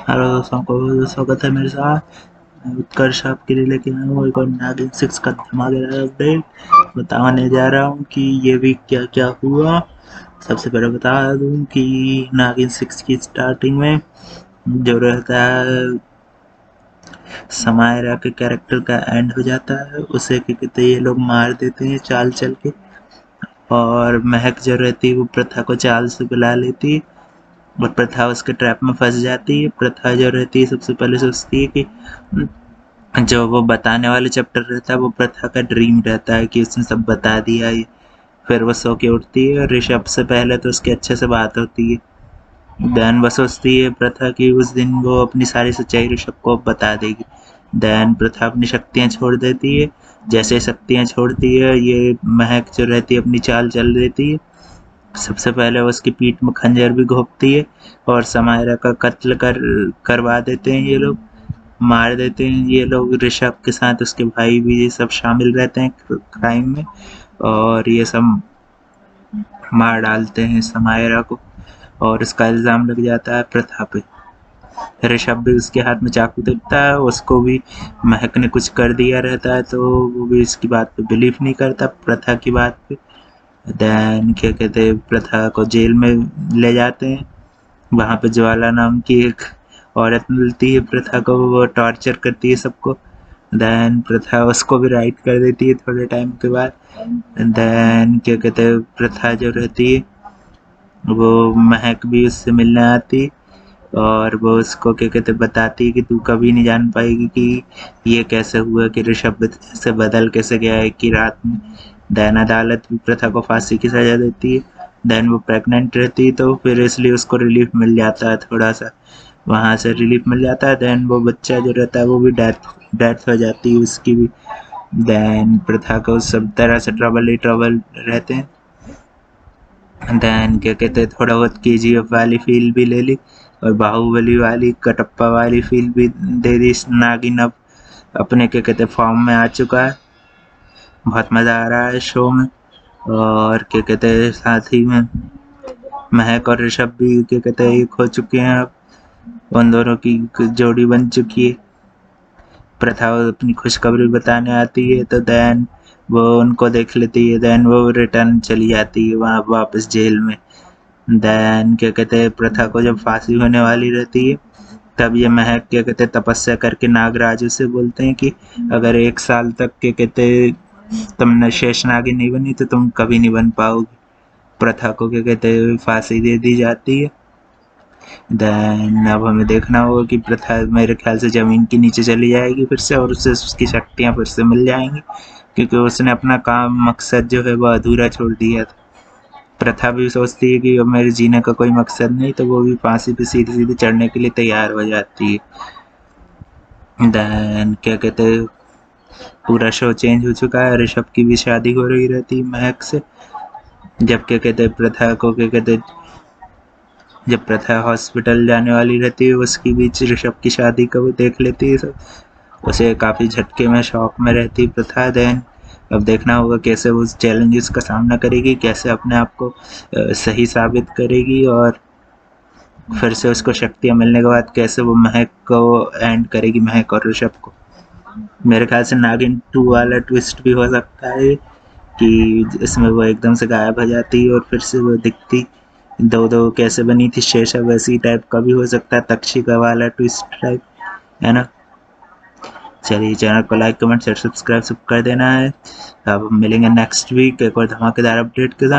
Hello दोस्तों को स्वागत है मेरे साथ। मैं उत्कर्ष आपके लिए लेके आया हूँ एक और नागिन 6 का धमाकेदार अपडेट बताने जा रहा हूँ कि ये वीक क्या क्या हुआ। सबसे पहले बता दूँ कि नागिन 6 की स्टार्टिंग में जो रहता है समायरा के कैरेक्टर का एंड हो जाता है, उसे क्या कहते हैं ये लोग मार देते हैं चाल चल के। और महक जो रहती है वो प्रथा को चाल से बुला लेती है और प्रथा उसके ट्रैप में फंस जाती है। प्रथा जो रहती है सबसे पहले सोचती है कि जो वो बताने वाले चैप्टर रहता है वो प्रथा का ड्रीम रहता है कि उसने सब बता दिया है। फिर वो सो के उठती है और ऋषभ से पहले तो उसके अच्छे से बात होती है। देन वो सोचती है प्रथा की उस दिन वो अपनी सारी सच्चाई ऋषभ को बता देगी। देन प्रथा अपनी शक्तियाँ छोड़ देती है। जैसे शक्तियाँ छोड़ती है ये महक जो रहती है अपनी चाल चल देती है। सबसे पहले वो उसकी पीठ में खंजर भी घोंपती है और समायरा का कत्ल करवा देते हैं ये लोग, मार देते हैं ये लोग। ऋषभ के साथ उसके भाई भी ये सब शामिल रहते हैं क्राइम में और ये सब मार डालते हैं समायरा को और उसका इल्ज़ाम लग जाता है प्रथा पे। ऋषभ भी उसके हाथ में चाकू देखता है, उसको भी महक ने कुछ कर दिया रहता है तो वो भी इसकी बात पे बिलीव नहीं करता, प्रथा की बात पे। देन क्या कहते हैं प्रथा को जेल में ले जाते हैं। वहाँ पे ज्वाला नाम की एक औरत मिलती है प्रथा को, वो टॉर्चर करती है सबको। देन प्रथा उसको भी राइट कर देती है थोड़े टाइम के बाद। देन क्या कहते हैं प्रथा जो रहती है वो महक भी उससे मिलने आती और वो उसको क्या कहते बताती है कि तू कभी नहीं जान पाएगी कि ये कैसे हुआ कि ऋषभ से बदल कैसे गया एक ही रात में। देन अदालत भी प्रथा को फांसी की सजा देती है। देन वो प्रेग्नेंट रहती है तो फिर इसलिए उसको रिलीफ मिल जाता है, थोड़ा सा वहाँ से रिलीफ मिल जाता है। देन वो बच्चा जो रहता है वो भी डेथ हो जाती है उसकी भी। देन प्रथा को सब तरह से ट्रबल ही ट्रबल रहते हैं। देन क्या कहते हैं थोड़ा बहुत केजीएफ वाली फील भी ले ली और बाहुबली वाली कटप्पा वाली फील भी दे दी। नागिन अब अपने क्या कहते फॉर्म में आ चुका है। बहुत मज़ा आ रहा है शो में। और क्या कहते हैं साथ ही में महक और ऋषभ भी क्या कहते हैं एक हो चुके हैं अब, उन दोनों की जोड़ी बन चुकी है। प्रथा अपनी खुशखबरी बताने आती है तो देन वो उनको देख लेती है। देन वो रिटर्न चली जाती है वहाँ वापस जेल में। देन क्या कहते हैं प्रथा को जब फांसी होने वाली रहती है तब ये महक क्या कहते तपस्या करके नागराज से बोलते हैं कि अगर 1 साल तक क्या कहते तुमने शेषनागी नहीं बनी तो तुम कभी नहीं बन पाओगी। प्रथा को क्या कहते फांसी दे दी जाती है। देन अब हमें देखना होगा कि प्रथा मेरे ख्याल से ज़मीन के नीचे चली जाएगी फिर से और उसे उसकी शक्तियाँ फिर से मिल जाएंगी क्योंकि उसने अपना काम मकसद जो है वो अधूरा छोड़ दिया था। प्रथा भी सोचती है कि अब मेरे जीने का कोई मकसद नहीं तो वो भी फांसी पे सीधे सीधे चढ़ने के लिए तैयार हो जाती है। देन क्या कहते हैं पूरा शो चेंज हो चुका है। ऋषभ की भी शादी हो रही रहती है महक से। जब क्या कहते हैं प्रथा को क्या कहते जब प्रथा हॉस्पिटल जाने वाली रहती है उसकी बीच ऋषभ की शादी का वो देख लेती है सब। उसे काफ़ी झटके में शॉक में रहती है प्रथा। देन अब देखना होगा कैसे वो उस चैलेंजेस का सामना करेगी, कैसे अपने आप को सही साबित करेगी और फिर से उसको शक्तियाँ मिलने के बाद कैसे वो महक को एंड करेगी, महक और ऋषभ को। मेरे ख्याल से नागिन 2 वाला ट्विस्ट भी हो सकता है कि इसमें वो एकदम से गायब हो जाती और फिर से वो दिखती। दो दो कैसे बनी थी शेषा वैसी टाइप का भी हो सकता है, तक्षिका वाला ट्विस्ट टाइप, है ना। चलिए चैनल को लाइक कमेंट शेयर सब्सक्राइब सब कर देना है। अब मिलेंगे नेक्स्ट वीक एक और धमाकेदार अपडेट के साथ।